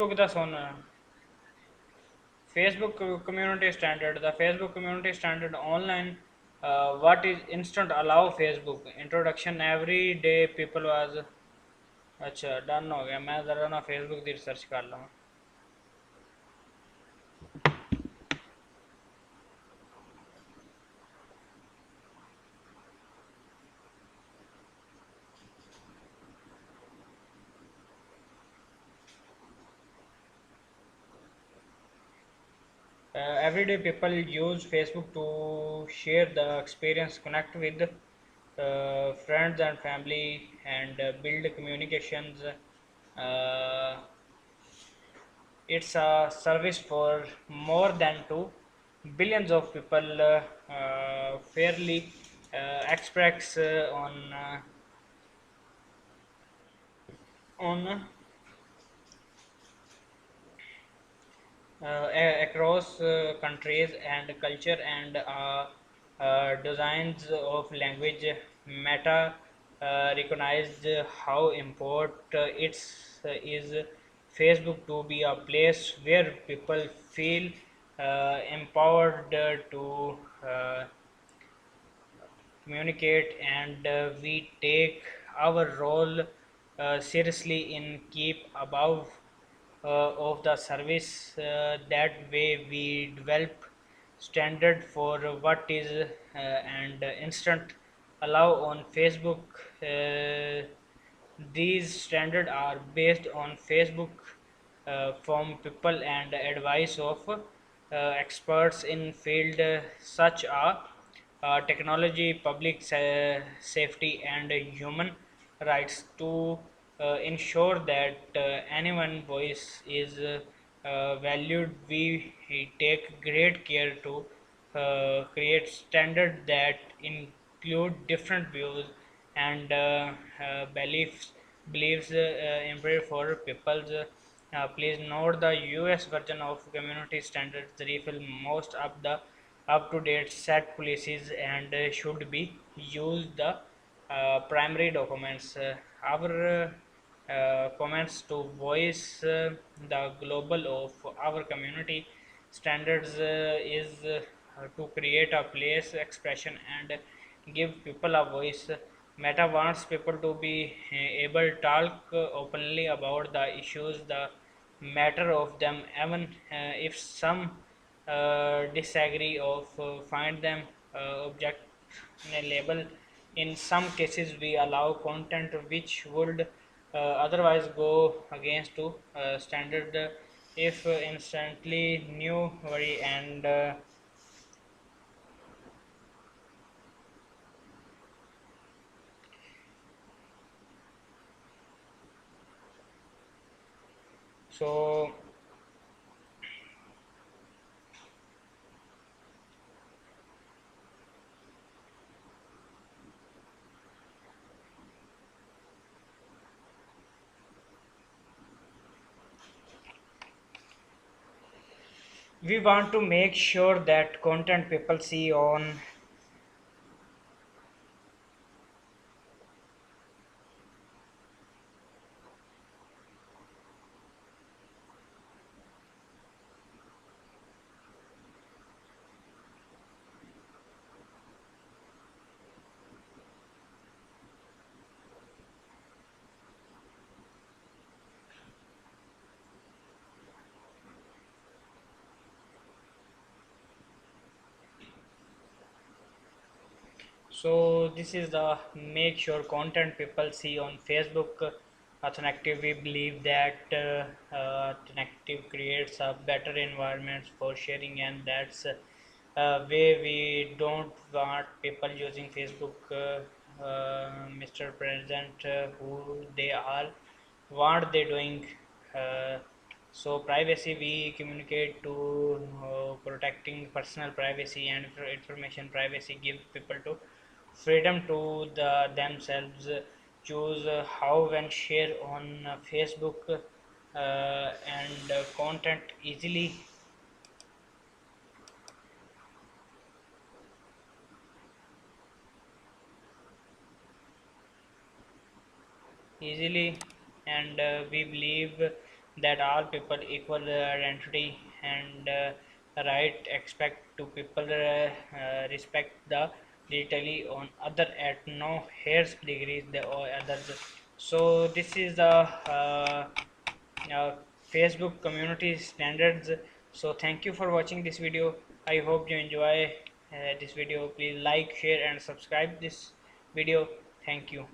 The Facebook community standard. The Facebook community standard online. What is instant allow Facebook introduction every day people was अच्छा done हो गया मैं ज़रा ना Facebook की रिसर्च कर लूँ everyday people use Facebook to share the experience, connect with friends and family, and build communications. It's a service for more than 2 billions of people fairly express on across countries and culture and designs of language. Meta recognized how important is Facebook to be a place where people feel empowered to communicate, and we take our role seriously in keep above of the service. That way we develop standard for what is and instant allow on Facebook. These standards are based on Facebook from people and advice of experts in field such as technology, public safety, and human rights to ensure that anyone voice is valued. We take great care to create standards that include different views and beliefs embedded for people's. Please note the US version of community standards refill most of the up-to-date set policies and should be used the primary documents. Our comments to voice the global of our community standards is to create a place expression and give people a voice. Meta wants people to be able to talk openly about the issues the matter of them, even if some disagree of find them objectionable. In some cases, we allow content which would otherwise go against to standard if instantly new worry and so we want to make sure that content people see on. So this is the make sure content people see on Facebook. Authentic, we believe that Authentic creates a better environment for sharing, and that's way we don't want people using Facebook, Mr. President, who they are, what they doing. Uh, so privacy, we communicate to protecting personal privacy and information privacy, give people to freedom to themselves choose how when share on Facebook and content easily, and we believe that all people equal identity and right expect to people respect the digitally on other at no hairs degrees the or others. So this is the uh, Facebook community standards. So thank you for watching this video. I hope you enjoy this video. Please like, share and subscribe this video. Thank you.